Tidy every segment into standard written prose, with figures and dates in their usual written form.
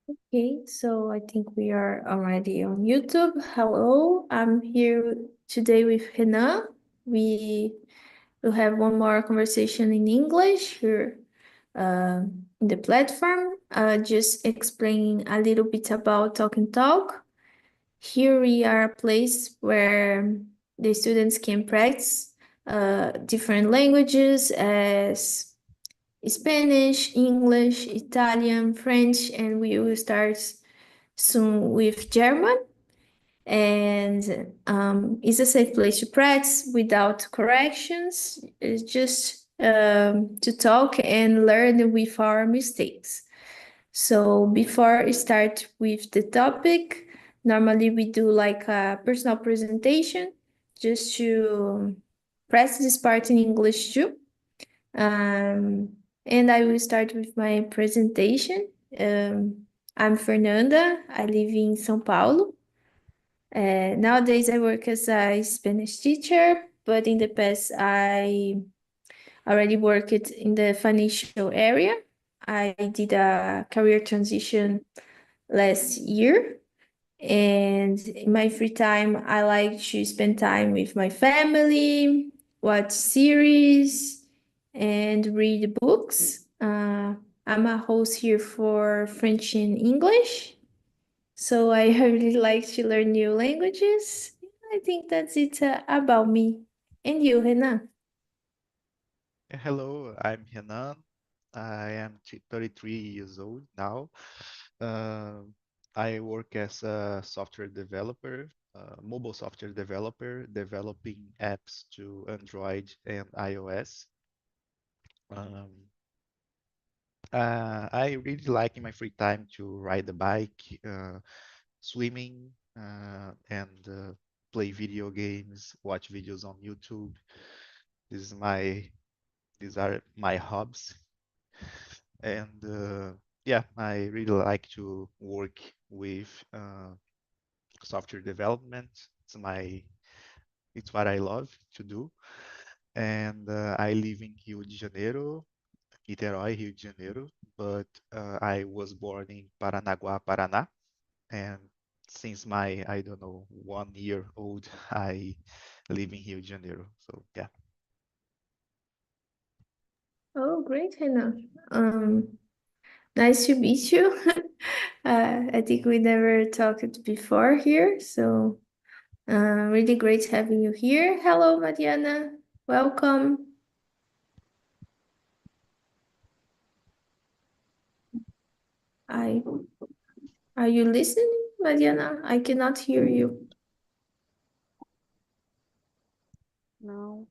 Okay, so I think we are already on YouTube. Hello, I'm here today with Renan. We will have one more conversation in English here in the platform. Just explaining a little bit about Talk and Talk. Here we are a place where the students can practice different languages as Spanish, English, Italian, French, and we will start soon with German. And it's a safe place to practice without corrections. It's just to talk and learn with our mistakes. So before I start with the topic, normally we do like a personal presentation just to press this part in English too. Um, and I will start with my presentation. I'm Fernanda. I live in São Paulo. Nowadays, I work as a Spanish teacher, but in the past, I already worked in the financial area. I did a career transition last year. And in my free time, I like to spend time with my family, watch series, and read books. I'm a host here for French and English, so I really like to learn new languages. I think that's it about me. And you, Renan? Hello, I'm Renan. I am 33 years old now. Uh, I work as a software developer, mobile software developer, developing apps to Android and iOS. Um, I really like in my free time to ride the bike, swimming, and play video games, watch videos on YouTube. This is my these are my hobbies. And yeah, I really like to work with software development. It's what I love to do. And I live in Rio de Janeiro, Niterói, Rio de Janeiro, but I was born in Paranaguá, Paraná. And since my, I don't know, 1 year old, I live in Rio de Janeiro. So yeah. Oh, great, Renan. Nice to meet you. I think we never talked before here, so really great having you here. Hello, Mariana. Welcome. I Are you listening, Mariana? I cannot hear you. No.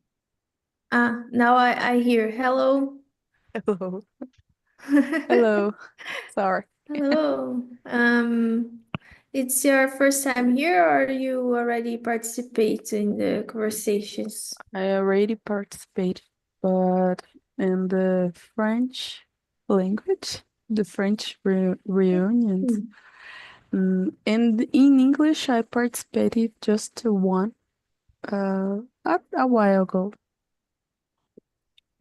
Now I hear. Hello. Hello. Hello. Sorry. Hello. It's your first time here, or you already participate in the conversations? I already participated, but in the French language, the French reunions. Hmm. And in English, I participated just one a while ago.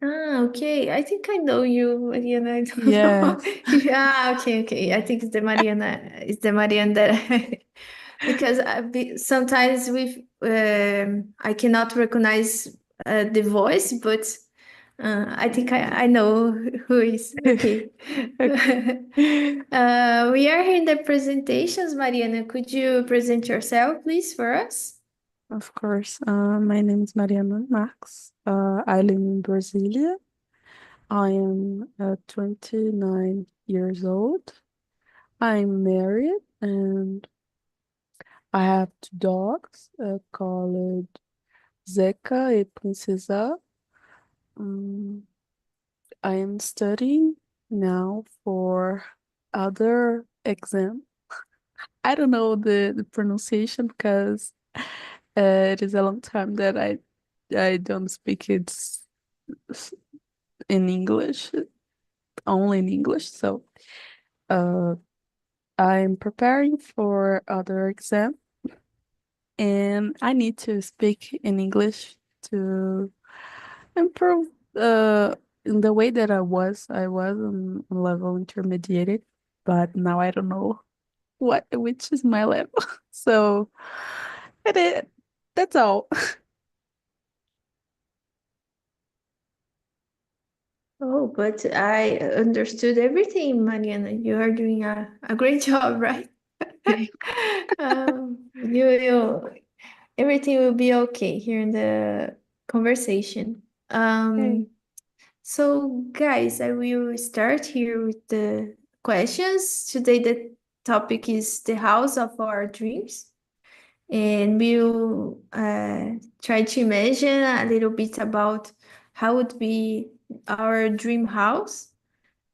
Okay. I think I know you, Mariana. I don't know. Yes. Yeah, okay. I think it's the Mariana. It's the Mariana that because sometimes I cannot recognize the voice, but I think I know who is. Okay. Okay. We are here in the presentations, Mariana. Could you present yourself, please, for us? Of course. My name is Mariana Max. I live in Brasilia. I am 29 years old. I'm married and I have two dogs called Zeca and Princesa. Um, I am studying now for other exam. I don't know the pronunciation because it is a long time that I don't speak it in English, only in English. So uh, I'm preparing for other exam and I need to speak in English to improve in the way that I was on level intermediate. but now I don't know which is my level. So it is, that's all. Oh, but I understood everything, Mariana. You are doing a great job, right? You everything will be okay here in the conversation. Okay. So guys, I will start here with the questions. Today the topic is the house of our dreams, and we'll try to imagine a little bit about how would be our dream house.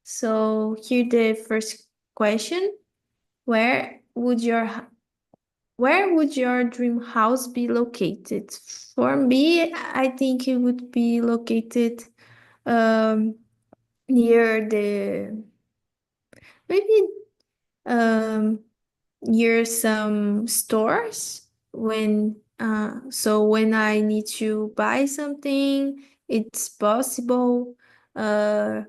So here the first question: Where would where would your dream house be located? For me, I think it would be located um, near the maybe um, near some stores when I need to buy something, it's possible. Uh,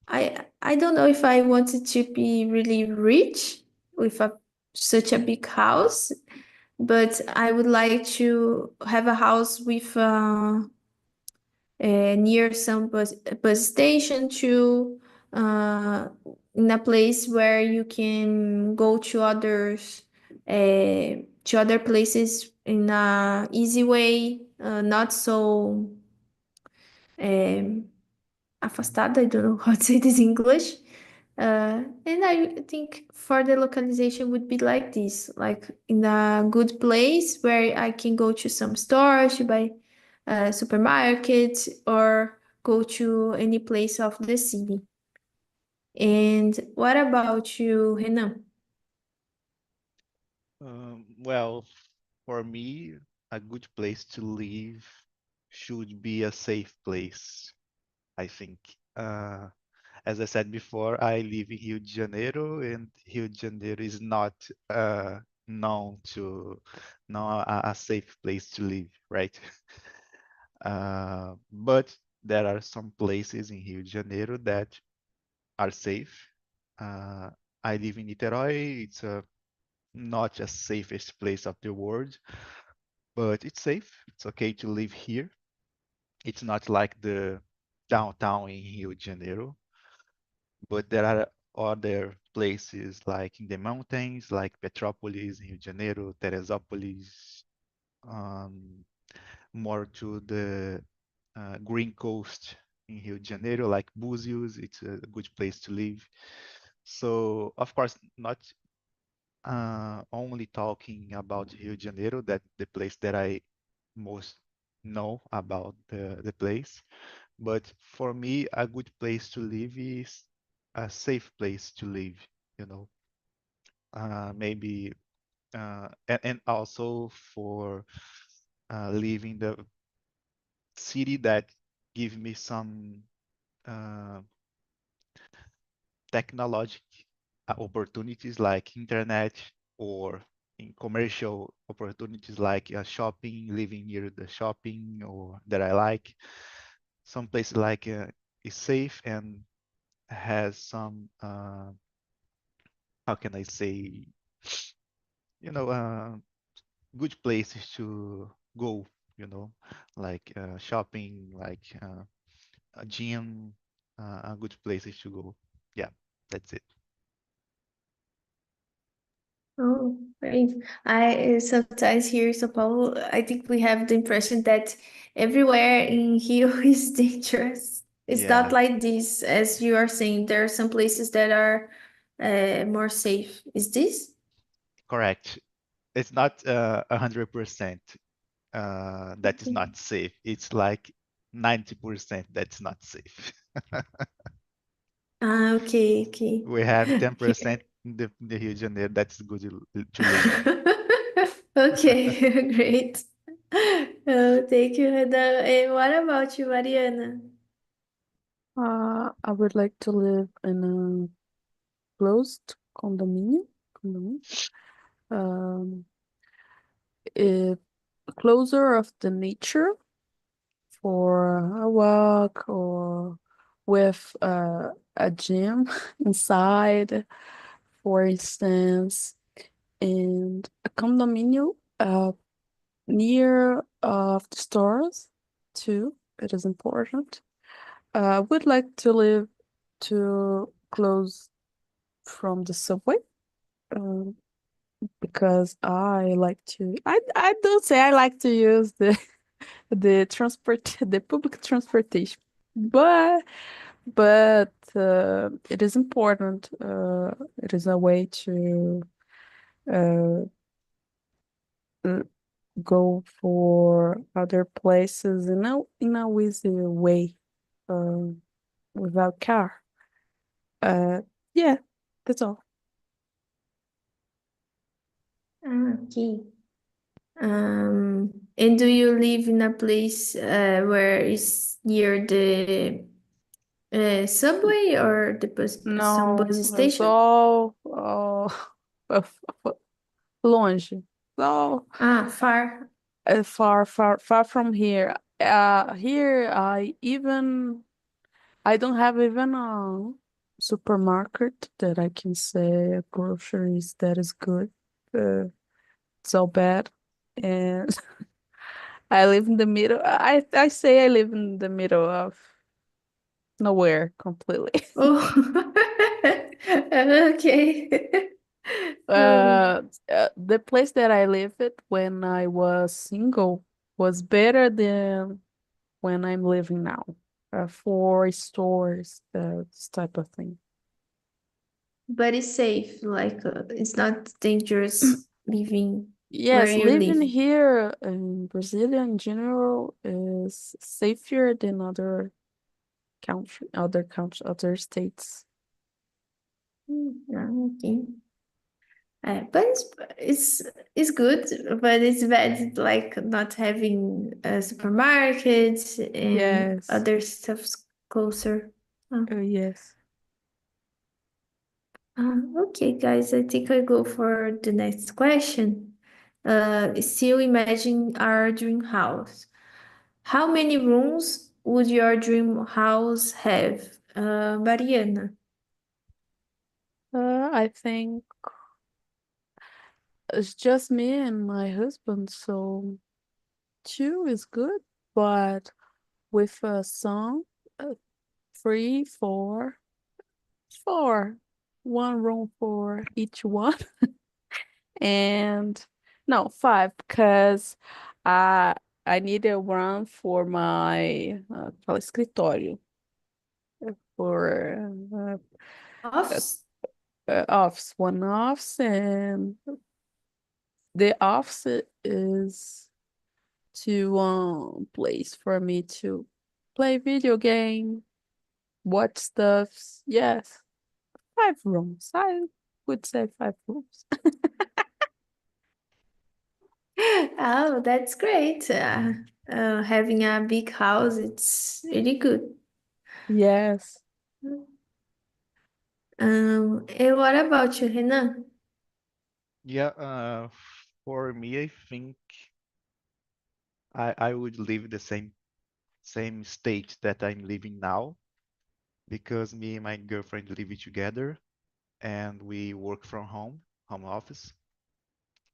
I don't know if I wanted to be really rich with such a big house, but I would like to have a house with near some bus station too, uh, in a place where you can go to other places in a easy way, not so um, afastada. I don't know how to say this in English. And I think for the localization would be like this, like in a good place where I can go to some stores to buy a supermarket or go to any place of the city. And what about you, Renan? Well, for me, a good place to live should be a safe place, I think. As I said before, I live in Rio de Janeiro, and Rio de Janeiro is not uh, known to know a safe place to live, right? But there are some places in Rio de Janeiro that are safe. Uh, I live in Niterói. It's not a safest place of the world, but it's safe. It's okay to live here. It's not like the downtown in Rio de Janeiro, but there are other places like in the mountains, like Petrópolis, Rio de Janeiro, Teresópolis, um, more to the Green Coast in Rio de Janeiro, like Búzios. It's a good place to live. So, of course, not only talking about Rio de Janeiro, that the place that I most know about the place. But for me, a good place to live is a safe place to live, you know. Maybe and also for living the city that give me some uh, technologic opportunities like internet, or in commercial opportunities like shopping, living near the shopping or that I like. Some places like is safe and has some how can I say, good places to go, like shopping, like a gym, a good places to go. Yeah, that's it. Oh, great. I sometimes here in São Paulo, I think we have the impression that everywhere in Rio is dangerous. It's not Yeah, like this, as you are saying. There are some places that are more safe. Is this? correct. It's not 100% that is Okay. not safe. It's like 90% that's not safe. Ah, okay, okay. We have Here. 10% in the Rio de Janeiro that's good to live. Okay, great. Oh, thank you, Reda. And what about you, Mariana? I would like to live in a closed condominium. Condominium. Um, it closer of the nature for a walk or with a gym inside, for instance, and a condominium near of the stores too. It is important. I would like to live too close from the subway. Um, because I like to I don't say I like to use the the transport the public transportation, but it is important. It is a way to uh, uh, go for other places in a easy way, um, without car. Uh, yeah, that's all. Okay. And do you live in a place where it's near the subway or the some Não, bus é station? só longe. Só Ah, far. far from here. Here I don't have even a supermarket that I can say groceries that is good. Uh, so bad, and I live in the middle. I say I live in the middle of nowhere completely. Oh, okay. Um, The place that I lived at when I was single was better than when I'm living now. For stores, this type of thing. but it's safe, like it's not dangerous living where Yes, you living live. here in Brazil in general is safer than other states. Yeah, okay. But it's good, but it's bad like not having supermarkets and Yes, other stuffs closer. Uh, yes. okay, guys, I think I go for the next question. Still imagine our dream house. How many rooms would your dream house have? Mariana. I think it's just me and my husband, so two is good, but with a song, uh, three, four, one room for each one. And no, five, because I I need a one for my fala escritório, for uh, Office? office, one office, and the office is to place for me to play video game, watch stuffs. Yes, five rooms. I would say five rooms. Oh, that's great. Having a big house, it's really good. Yes. And what about you, Renan? Yeah, for me, I think I would live the same state that I'm living now because me and my girlfriend live together and we work from home office.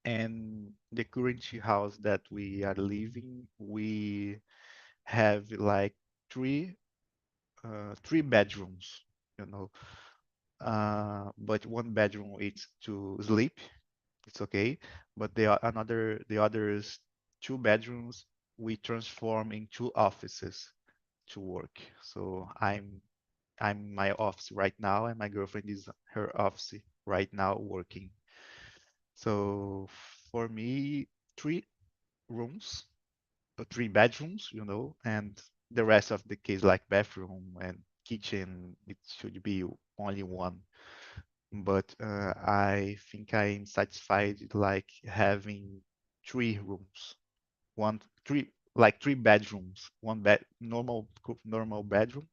And the current house that we are living, we have like three three bedrooms, you know. But one bedroom is to sleep, it's okay. But the others two bedrooms we transform into offices to work. So I'm in my office right now, and my girlfriend is her office right now working. So for me, three rooms, three bedrooms, and the rest of the case like bathroom and kitchen, it should be only one. But I think I'm satisfied like having three rooms, one three like three bedrooms, one bed normal bedroom,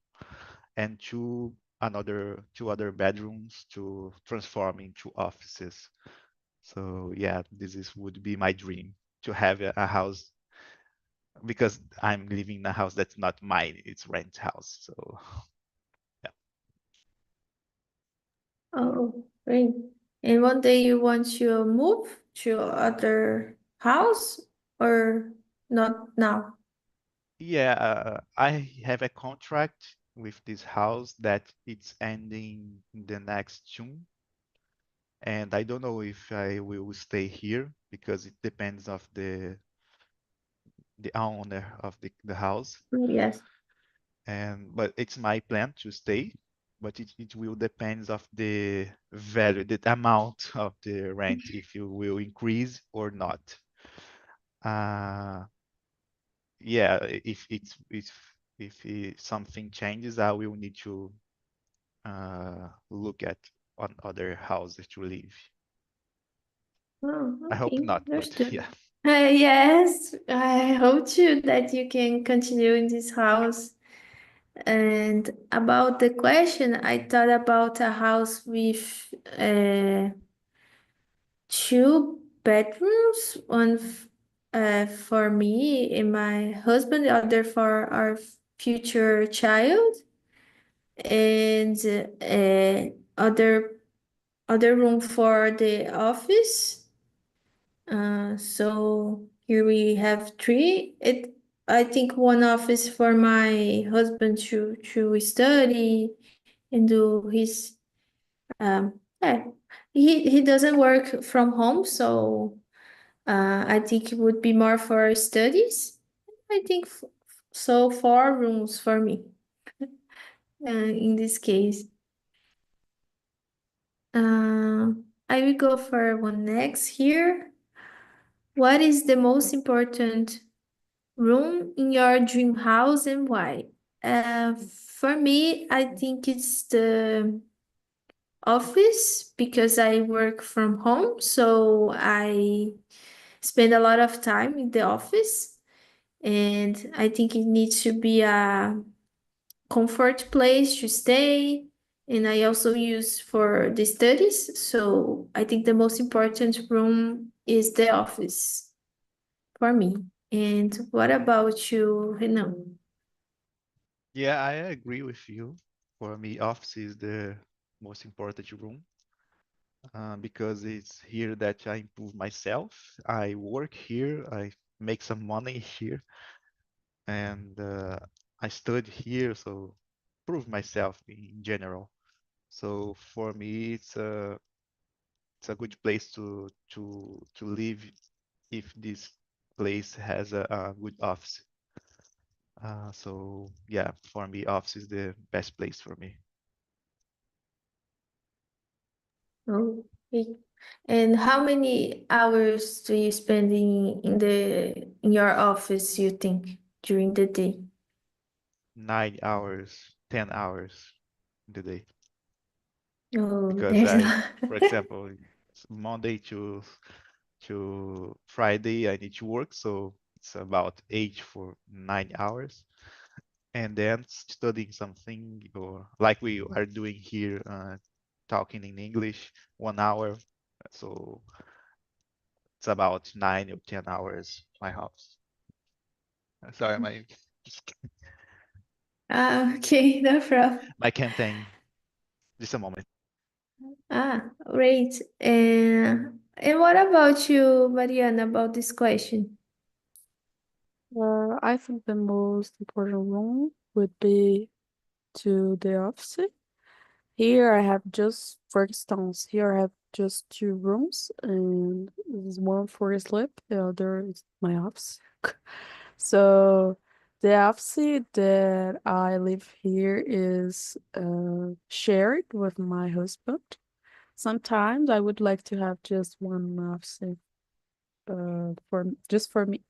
and two other bedrooms to transform into offices. So yeah, this is would be my dream to have a house because I'm living in a house that's not mine, it's rent house. So Oh, great. And one day you want to move to other house or not now? Yeah, I have a contract with this house that it's ending in the next June, and I don't know if I will stay here because it depends of the owner of the house. Yes. And but it's my plan to stay, but it will depends of the value, the amount of the rent, if you will increase or not. Uh, yeah, if something changes, I will need to look at on other houses to live. Oh, I hope okay, not, but understood. yeah. Yes, I hope too that you can continue in this house. And about the question, I thought about a house with two bedrooms, for me and my husband, the other for our future child, and other room for the office. So here we have three. I think one office for my husband to study and do his yeah. He doesn't work from home, so I think it would be more for studies. I think so. Four rooms for me in this case. Uh, I will go for one next here. What is the most important room in your dream house and why? For me, I think it's the office because I work from home, so I spend a lot of time in the office, and I think it needs to be a comfort place to stay. And I also use for the studies, so I think the most important room is the office for me. And what about you, Renan? Yeah, I agree with you. For me, office is the most important room, because it's here that I improve myself. I work here, I make some money here, and I study here, so prove myself in general. So for me, it's a good place to live if this place has a good office. So yeah, for me, office is the best place for me. Okay. And how many hours do you spend in your office, you think, during the day? 9 hours, 10 hours in the day, Oh, because there's I, a for example, Monday to Friday, I need to work, so it's about 8 for 9 hours, and then studying something, or like we are doing here, talking in English, 1 hour. So it's about 9 or 10 hours my house. Sorry, Okay, no problem. my campaign. Just a moment. Great. And what about you, Mariana, about this question? I think the most important room would be to the office. Here I have just, for instance, here I have just two rooms, and there's one for sleep, the other is my office. So the office that I live here is shared with my husband. Sometimes I would like to have just one office for just for me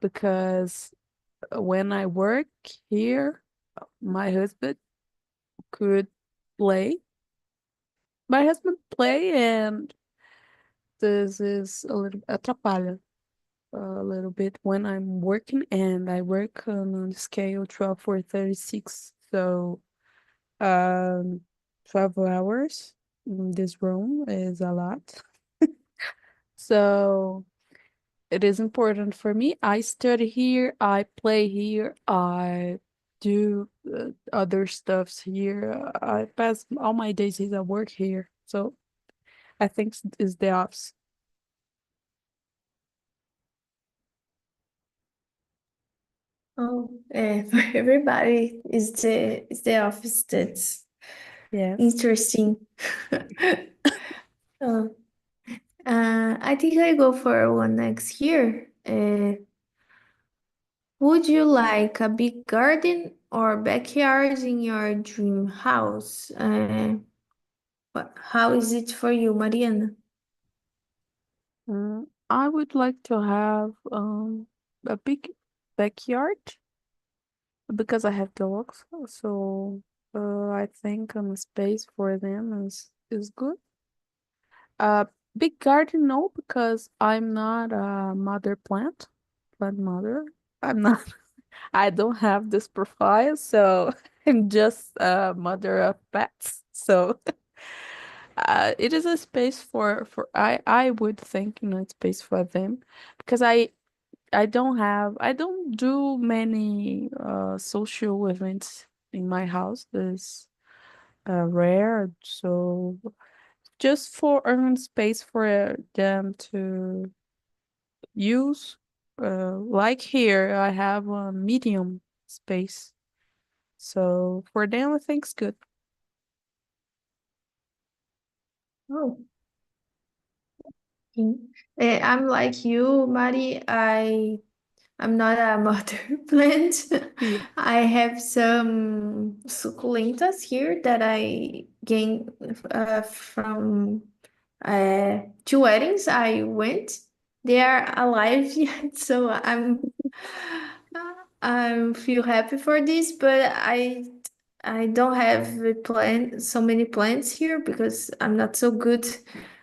because when I work here, my husband could play. My husband play, and this is a little atrapalha a little bit when I'm working, and I work on a scale 12 for 36. So, um, 12 hours in this room is a lot. So it is important for me. I study here, I play here, I do other stuffs here. I pass all my days here at work here, so I think it's the opposite. Oh, for everybody is the office. That's Yes. interesting. Oh, I think I go for one next year. Would you like a big garden or backyard in your dream house? How is it for you, Mariana? I would like to have a big backyard because I have dogs, so I think a space for them is good. Big garden, no, because I'm not a plant mother. I'm not. I don't have this profile, so I'm just a mother of pets. So it is a space for I would think, space for them because I don't do many social events in my house. It's rare, so just for earn space for them to use. Like here, I have a medium space, so for them, I think it's good. Oh, okay. I'm like you, Mari. I'm not a mother plant. Yeah. I have some succulentas here that I gained from two weddings I went. They are alive yet, so I feel happy for this, but I don't have so many plants here because I'm not so good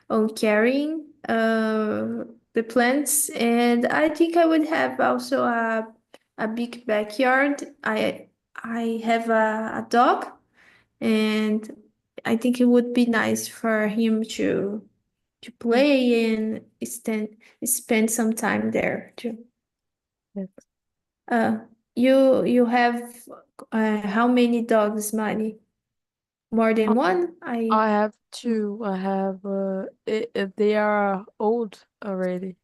on carrying the plants, and I think I would have also a big backyard. I have a dog, and I think it would be nice for him to Mm, play and spend some time there too. yes. Uh, you have how many dogs, Mari? More than one? I have two. I have they are old already.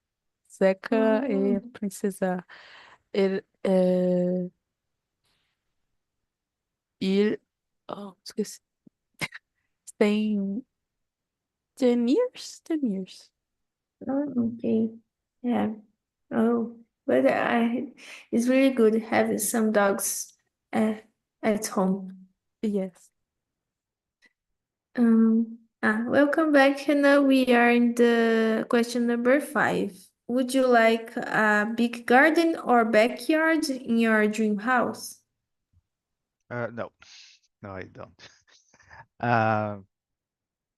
Zeca Oh, e Princesa. Ele, ele, oh, esqueci. Tem 10 years? 10 years. okay. Yeah. Oh, but it's really good having some dogs uh, at home. Yes. Welcome back, Hannah. We are in the question number 5. Would you like a big garden or backyard in your dream house? No, no, I don't. Uh,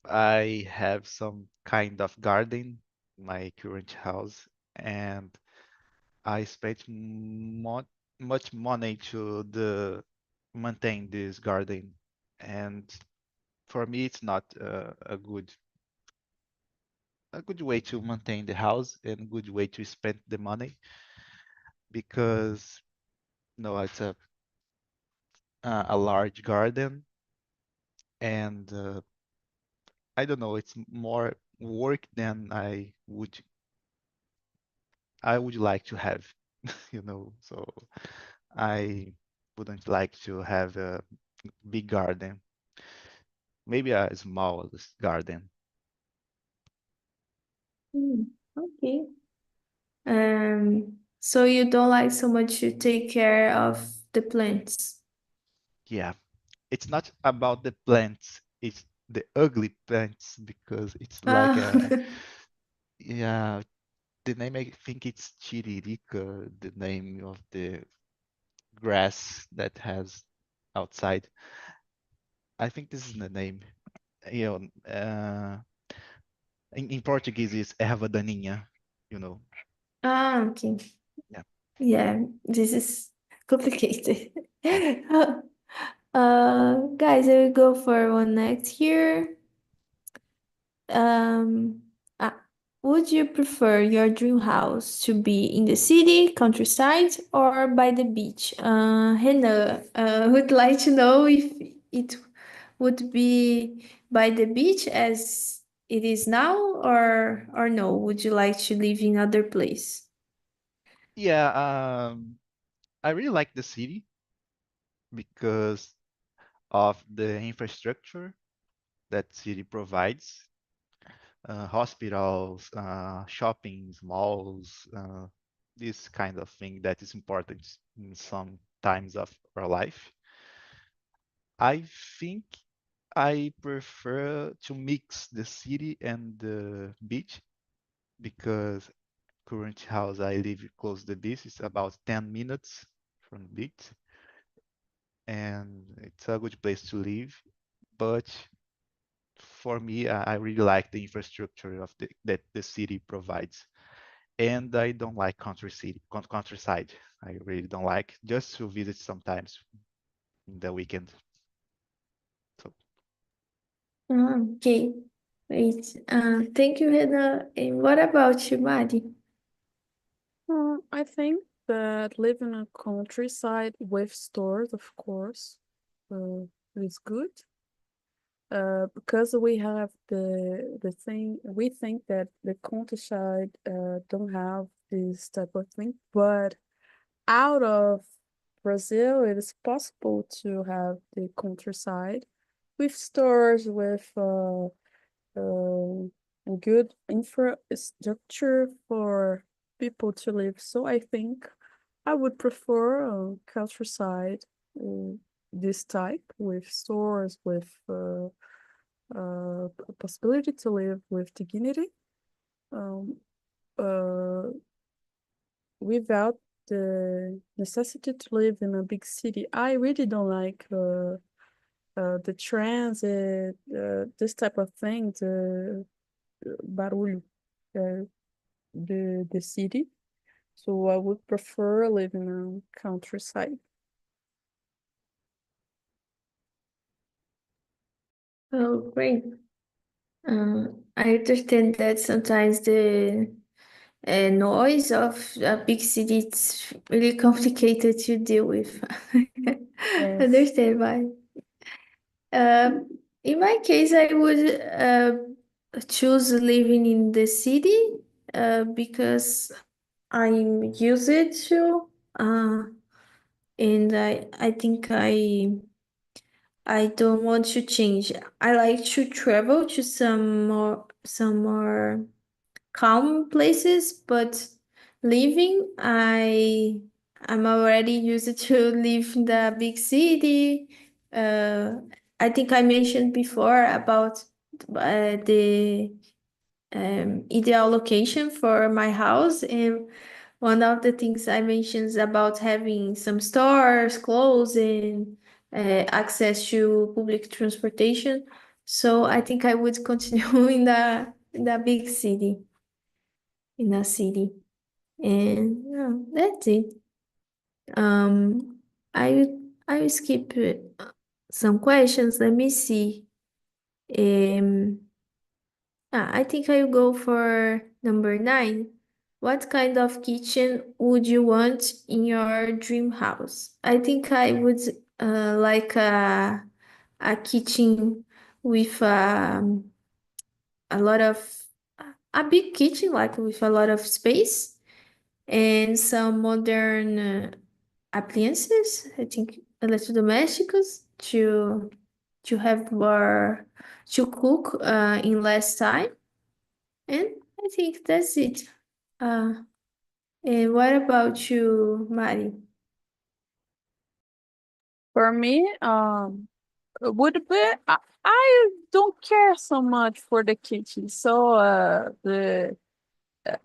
I have some kind of garden in my current house, and I spent much money to the maintain this garden, and for me, it's not a good way to maintain the house and good way to spend the money because no, it's a large garden and I don't know, it's more work than I would like to have, you know. So I wouldn't like to have a big garden, maybe a small garden. Okay. So you don't like so much to take care of the plants? Yeah, it's not about the plants, it's the ugly plants because it's like Ah, a yeah, the name I think it's Chiririca, the name of the grass that has outside. I think this is the name. You know, in Portuguese is erva daninha, you know. okay. Yeah. Yeah, this is complicated. Yeah. Guys, I will go for one next here. Um, uh, would you prefer your dream house to be in the city, countryside, or by the beach? Renan, would like to know if it would be by the beach as it is now, or no? Would you like to live in other place? Yeah, I really like the city because of the infrastructure that city provides. Hospitals, shoppings, malls, this kind of thing that is important in some times of our life. I think I prefer to mix the city and the beach because current house I live close to the beach. It's about 10 minutes from the beach, and it's a good place to live. But for me, I really like the infrastructure of that the city provides. And I don't like countryside. I really don't like just to visit sometimes in the weekend. So Okay, great. Thank you, Renan. And what about you, Mari? I think that living in a countryside with stores, of course, is good. Because we have the thing, we think that the countryside don't have this type of thing, but out of Brazil, it is possible to have the countryside with stores with a good infrastructure for people to live. So I think I would prefer a countryside, uh, this type with stores with a possibility to live with dignity, um, uh, without the necessity to live in a big city. I really don't like the transit, this type of thing, the barulho, uh, the city. So I would prefer living on countryside. Oh, great. I understand that sometimes the noise of a big city it's really complicated to deal with. Yes. Understand why. In my case, I would choose living in the city because I'm used to, and I think I don't want to change. I like to travel to some more calm places, but living, I'm already used to live in the big city. Uh, I think I mentioned before about the ideal location for my house, and one of the things I mentioned is about having some stores close and access to public transportation. So I think I would continue in the big city, in a city. And yeah, that's it. Um, I I will skip some questions. Let me see. Um, I think I'll go for number 9. What kind of kitchen would you want in your dream house? I think I would like a kitchen with a lot of a big kitchen, like with a lot of space and some modern appliances. I think electrodomésticos to have more to cook in less time. And I think that's it. Uh, and what about you, Mari? For me, would be I don't care so much for the kitchen. So the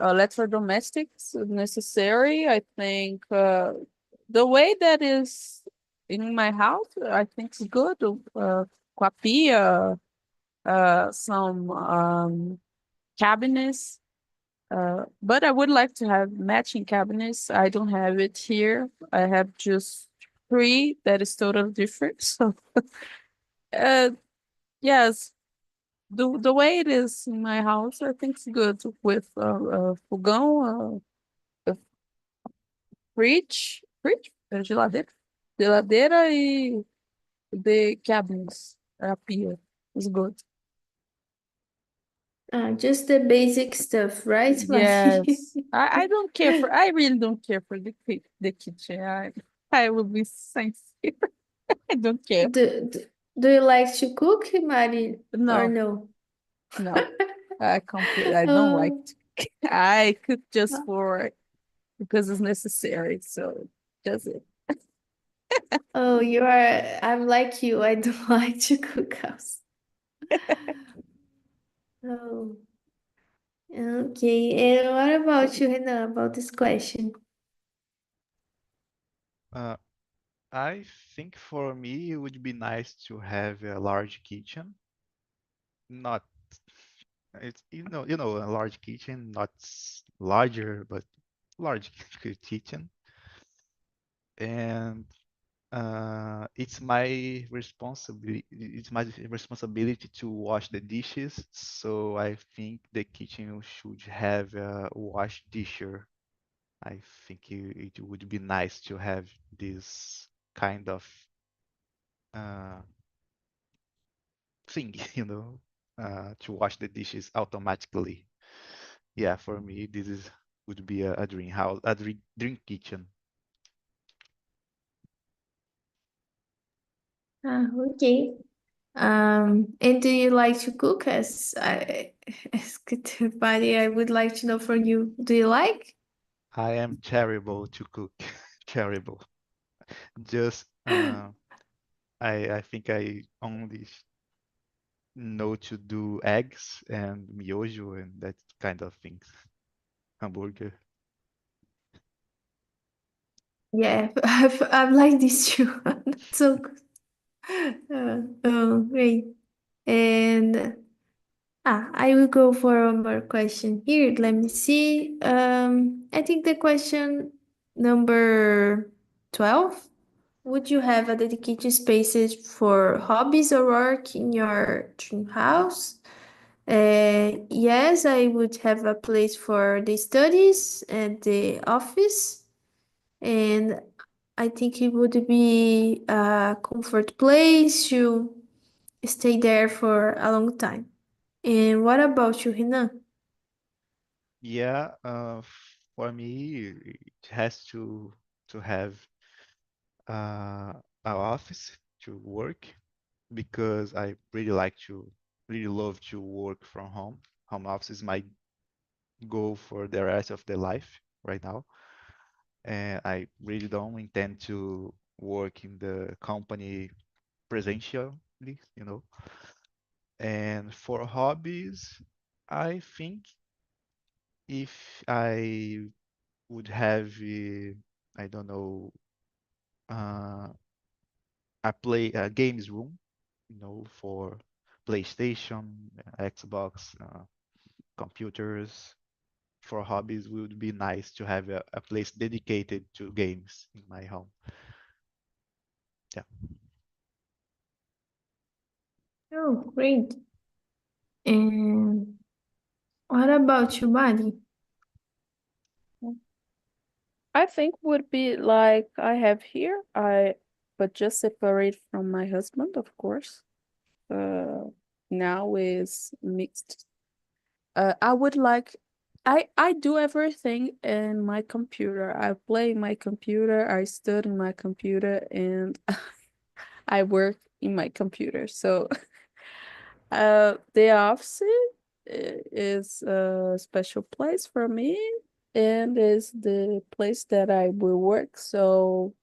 electrodomestics necessary. I think the way that is in my house, I think is good. Com a pia, some cabinets. But I would like to have matching cabinets. I don't have it here. I have just three that is totally different. So, uh, yes, the way it is in my house, I think it's good with fogão, a geladeira, e the cabins, a pia. It's good. Just the basic stuff, right, Mari? Yes, I don't care for. I really don't care for the kitchen. I will be sincere. I don't care. Do you like to cook, Mari, or No, no? no. I don't like Oh, to. I cook just for because it's necessary. So that's it. oh, I'm like you. I don't like to cook house. Oh, okay. And what about you, Renan, about this question? Uh, I think for me it would be nice to have a large kitchen. Not it's a large kitchen, not larger, but large kitchen. And it's my responsibility to wash the dishes. So I think the kitchen should have a wash disher. I think it would be nice to have this kind of uh, thing, to wash the dishes automatically. Yeah, for me, this is would be a dream house, a dream kitchen. Okay. And do you like to cook? As I asked Buddy, I would like to know from you. Do you like? I am terrible to cook, terrible. Just I think I only know to do eggs and miojo and that kind of things. Hamburger. Yeah, I'm like this too. Not so good. Oh, great. And I will go for one more question here. Let me see. I think the question number 12. Would you have a dedicated spaces for hobbies or work in your dream house? Yes, I would have a place for the studies and the office, and I think it would be a comfort place to stay there for a long time. And what about you, Hina? Yeah, for me, it has to have an office to work because I really love to work from home. Home office is my goal for the rest of the life right now, and I really don't intend to work in the company presentially, you know. And for hobbies, I think if I would have, I don't know, uh, a games room, for PlayStation, Xbox, computers. For hobbies, would be nice to have a place dedicated to games in my home. Yeah. Oh, great. And what about you, Buddy? I think would be like I have here. But just separate from my husband, of course. Uh, Now is mixed. I would like. I do everything in my computer. I play in my computer. I study in my computer, and I work in my computer. So, the office is a special place for me, and is the place that I will work. So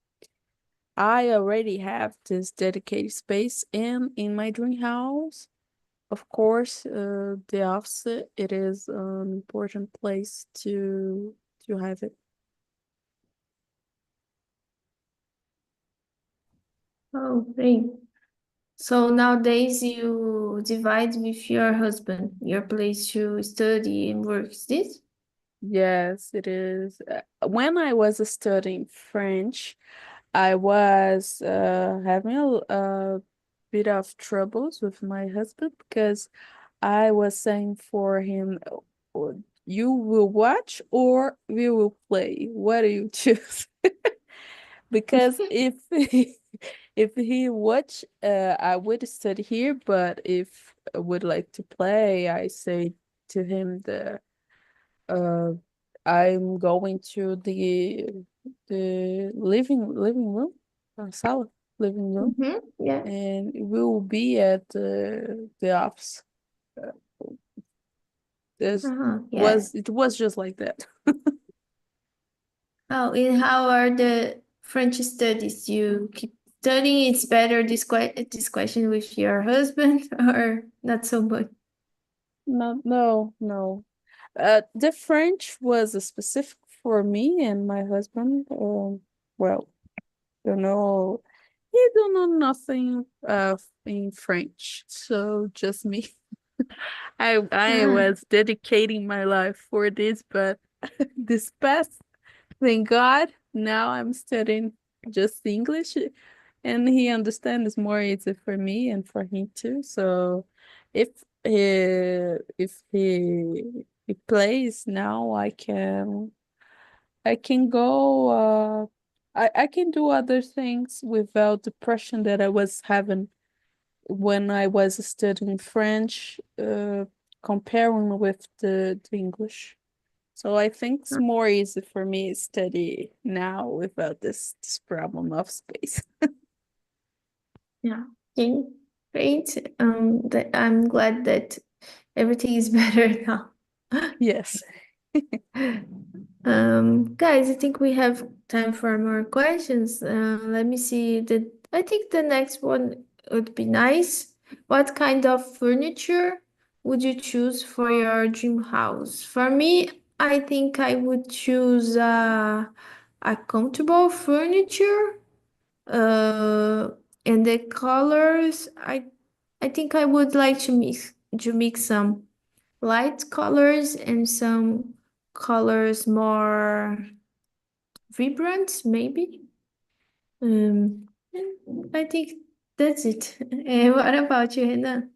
I already have this dedicated space, and in my dream house, of course, the office, it is an important place to have it. Oh, great. So nowadays you divide with your husband your place to study and work, is this? Yes, it is. When I was studying French, I was having a bit of troubles with my husband because I was saying for him, you will watch or we will play. What do you choose? Because if if he watch, I would study here, but if I would like to play, I say to him uh I'm going to the living room, sala, living room, Yeah. and we will be at the office. Uh, Yeah. it was just like that. Oh, and how are the French studies? You keep studying? It's better this question with your husband or not so much? No, no, no. The French was specific for me and my husband. Well, don't know. He don't know nothing in French, so just me. I Ah, was dedicating my life for this, but this past, thank God, now I'm studying just English, and he understands more easy for me and for him too. So if he plays now, I can go I can do other things without the pressure that I was having when I was studying French, comparing with the English. So I think it's more easy for me to study now without this problem of space. yeah. Okay, great. I'm glad that everything is better now. Yes. Guys, I think we have time for more questions. Let me see. I think the next one would be nice. What kind of furniture would you choose for your dream house? For me, I think I would choose a comfortable furniture. Uh, and the colors, I think I would like to mix some light colors and some colors more vibrant, maybe. Um, I think that's it. What about you, Renan?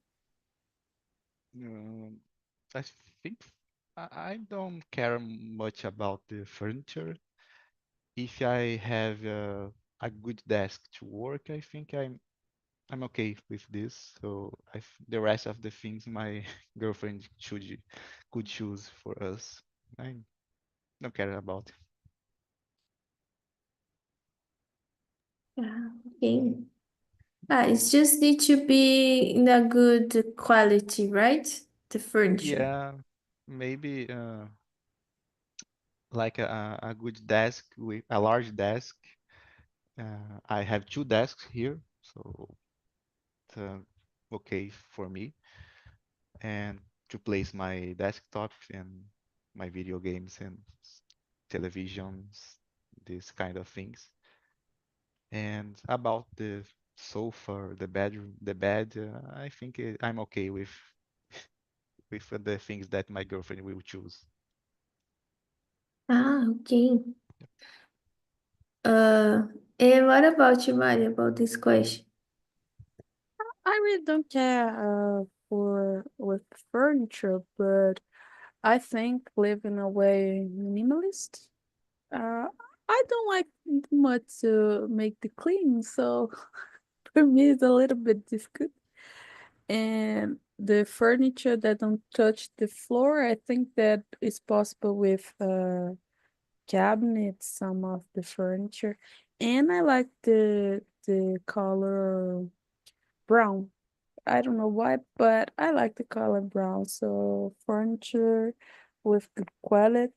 Um, I think I don't care much about the furniture. If I have a good desk to work, I think I'm okay with this. So the rest of the things my girlfriend could choose for us. I don't care about. Yeah, okay. It just need to be in a good quality, right? The furniture. Yeah, maybe like a good desk with a large desk. I have two desks here, so it's okay for me. And to place my desktop and my video games and televisions, these kind of things. And about the sofa, the bedroom, the bed, I think I'm okay with the things that my girlfriend will choose. Okay. Uh, and what about you, Mari, about this question? I really don't care for with furniture, but I think living away minimalist. Uh, I don't like much to make the clean, so for me it's a little bit difficult. And the furniture that don't touch the floor, I think that is possible with cabinets, some of the furniture. And I like the color brown. I don't know why, but I like the color brown. So furniture with good quality,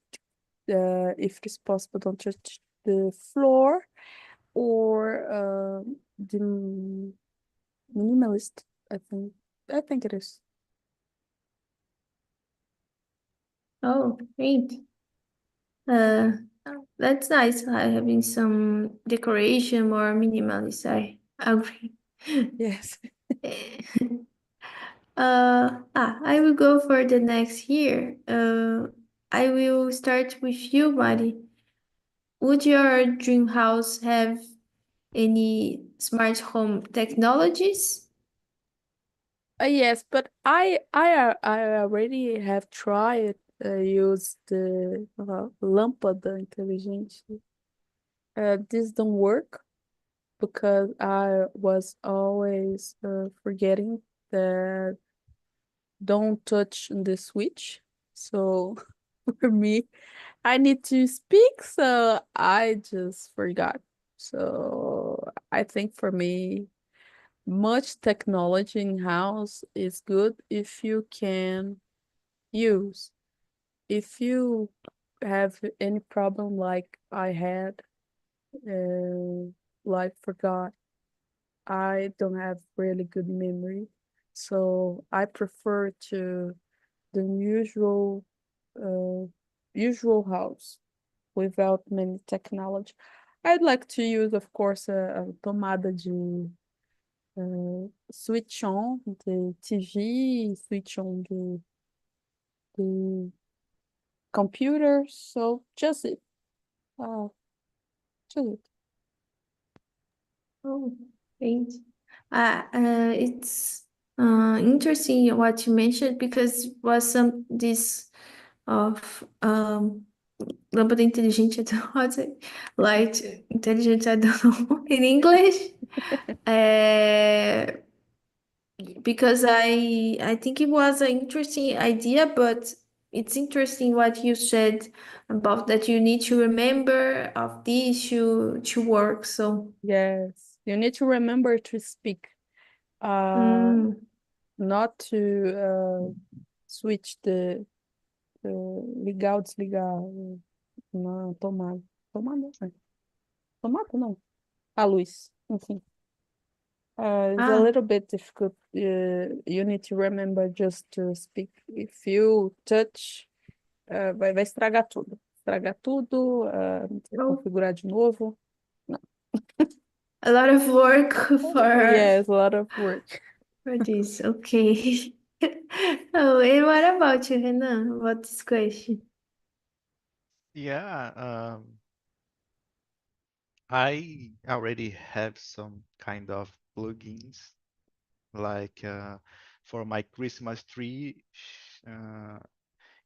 if it is possible, don't touch the floor or the minimalist. I think I think it is. Oh, great. Uh, that's nice. Having some decoration, more minimalist. I agree. Yes. I will go for the next year. I will start with you, buddy. Would your dream house have any smart home technologies? Yes, but I already have tried use the lâmpada inteligente. This don't work because I was always forgetting that don't touch the switch. So for me, I need to speak, so I just forgot. So I think for me, much technology in house is good if you can use. If you have any problem like I had, uh, like forgot, I don't have really good memory, so I prefer to the uh, usual house without many technology. I'd like to use, of course, a tomada de switch on the TV, switch on the computer. So just it. Uh, just it. Oh, great. It's interesting what you mentioned because was some this of lâmpada inteligente, I don't know how to say, light intelligent, I don't know in English. Uh, because I think it was an interesting idea, but it's interesting what you said about that you need to remember of the issue to work. So, Yes, you need to remember to speak. Uh, mm, not to switch the ligar ou desligar na tomada. Tomada? É. Tomada não. A luz. Enfim. It's a ah, little bit difficult. You need to remember just to speak. If you touch, vai estragar tudo. Estragar tudo, oh, configurar de novo. Não. a lot of work Yes, a lot of work. for this. Okay. Oh, and what about you, Renan? About this question? Yeah, I already have some kind of plugins like for my Christmas tree. Uh,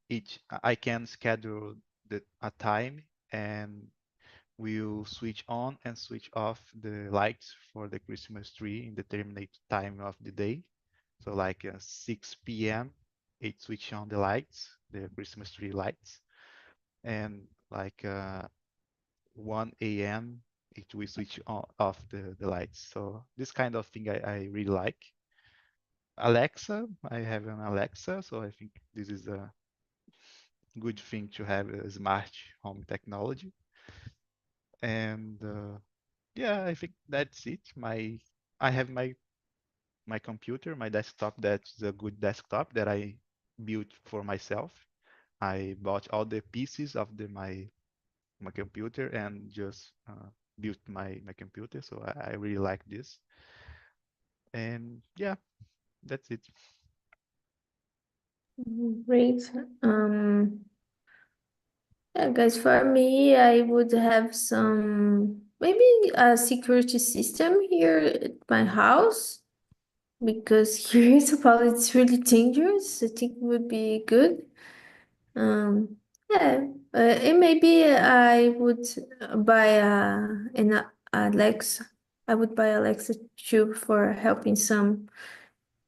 each I can schedule a time and we'll switch on and switch off the lights for the Christmas tree in determinate time of the day. So like 6 p.m. it switch on the lights, the Christmas tree lights, and like 1 a.m. it will switch on, off the lights. So this kind of thing I really like. Alexa, I have an Alexa, so I think this is a good thing to have a smart home technology. And yeah, I think that's it. I have my computer, my desktop. That's a good desktop that I built for myself. I bought all the pieces of my computer and just built my computer. So I really like this. And yeah, that's it. Great. Yeah, guys, for me, I would have some maybe a security system here at my house because here in São Paulo it's really dangerous. I think it would be good. Um, yeah, and maybe I would buy an Alexa. I would buy Alexa too for helping some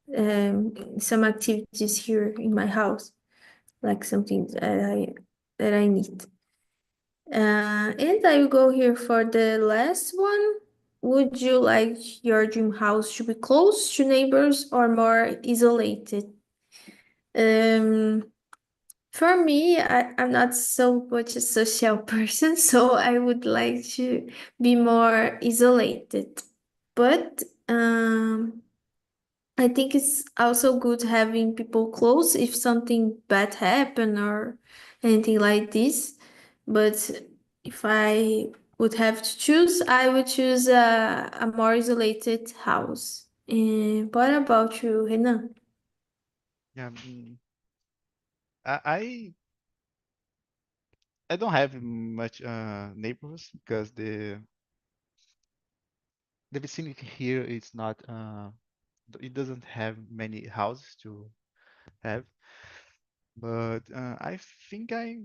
activities here in my house, like something that I need. And I will go here for the last one. Would you like your dream house to be close to neighbors or more isolated? Um, for me, I'm not so much a social person, so I would like to be more isolated. But I think it's also good having people close if something bad happen or anything like this. But if I would have to choose, I would choose a more isolated house. And what about you, Renan? Yeah, I I don't have much neighbors because the vicinity here is not it doesn't have many houses to have, but I think I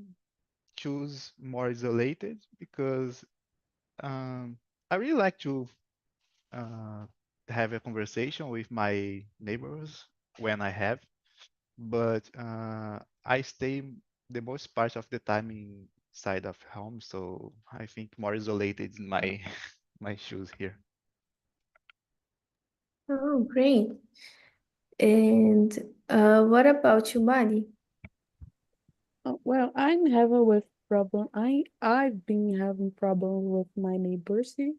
choose more isolated because um, I really like to uh, have a conversation with my neighbors when I have, but I stay the most part of the time inside of home, so I think more isolated is my my shoes here. Oh, great. And what about you, Mari? Well, I'm having with problem. I've been having problem with my neighbors here.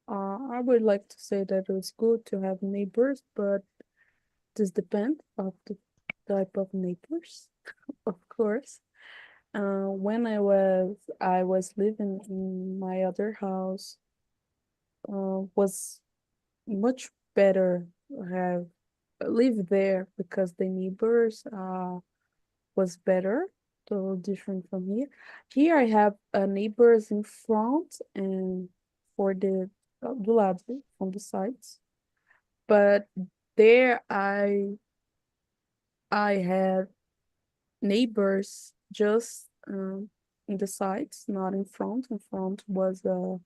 I would like to say that it's good to have neighbors, but this depends of the type of neighbors, of course. When I was living in my other house, was much better have live there because the neighbors was better, so different from here. Here I have neighbors in front and for the do lado, on the sides, but there I had neighbors just in the sides, not in front. In front was a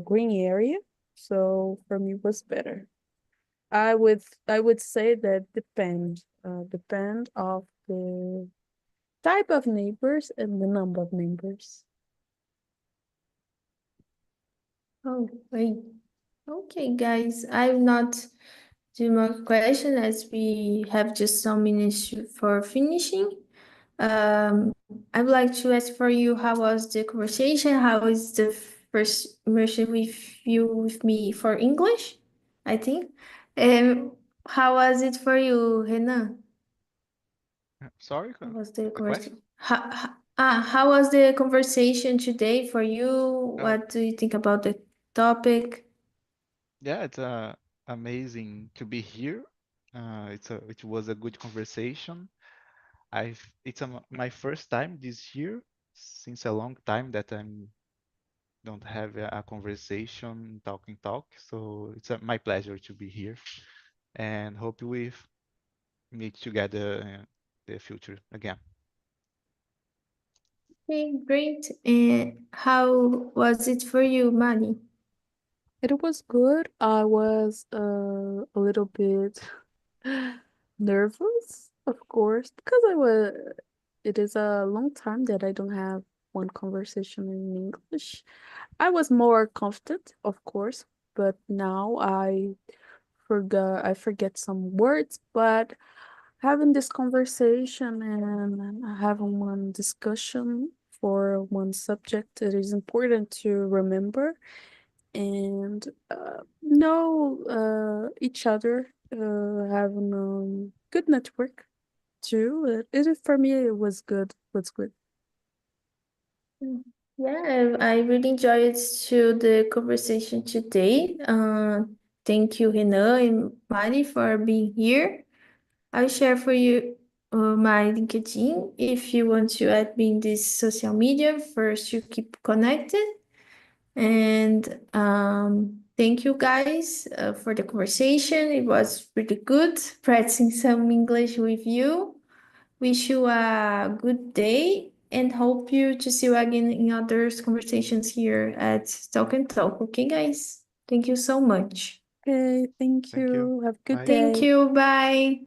green area, so for me was better. I would say that depend of the type of neighbors and the number of neighbors. Oh, wait. Okay, guys, I will not do more question as we have just some minutes for finishing. I would like to ask for you, how was the conversation? How is the first immersion with you with me for English? I think. Um, how was it for you, Renan? Sorry, How was the a question? conversation? How was the conversation today for you? Oh, What do you think about the topic? yeah, it's amazing to be here. It was a good conversation. It's my first time this year since a long time that I don't have a conversation, talk. So it's my pleasure to be here and hope we meet together in the future again. Okay, great. And how was it for you, Mali? It was good. I was a little bit nervous, of course, because it is a long time that I don't have one conversation in English. I was more confident, of course, but now I forget some words, but having this conversation and having one discussion for one subject, it is important to remember and know each other, having good network too. For me, it was good. Was good. Mm, yeah, I really enjoyed to the conversation today. Thank you, Renan and Mari, for being here. I'll share for you my LinkedIn if you want to add me in this social media first to keep connected. And thank you guys for the conversation. It was really good practicing some English with you. Wish you a good day and hope you to see you again in other conversations here at Talk and Talk. Okay, guys? Thank you so much. Okay, thank Thank you. you. Have a good Bye. Thank day. you. Bye.